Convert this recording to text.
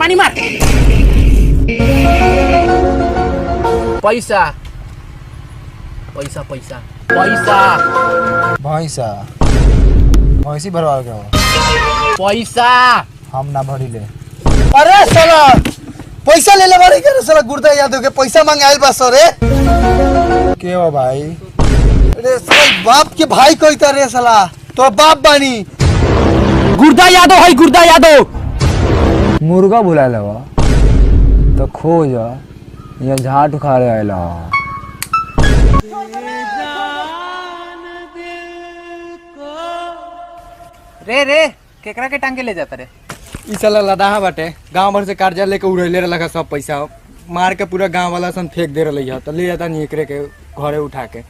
पानी मार। पैसा पैसा पैसा पैसा भैंसा भैंसी भरवा के पैसा हम ना भरी ले। अरे साला पैसा ले ले बारी के साला गुर्दा यादव के पैसा मांगे आइल बा सर के हो भाई? अरे साला बाप के भाई कोई तरह साला तो बाप बानी। गुर्दा यादव है, गुर्दा यादव। मुर्गा बुला लेवा तो खोज यहाँ झाट उखाड़े आयला। रे रे केकरा के टांगे ले जाता रे? ई साला लदाहा बाटे, गांव भर से कर्जा लेके उड़ैले रहलक सब पैसा मार के पूरा गांव वाला सन फेंक दे रहलै ह। तो ले जाता नहीं एकरे के घरे उठा के।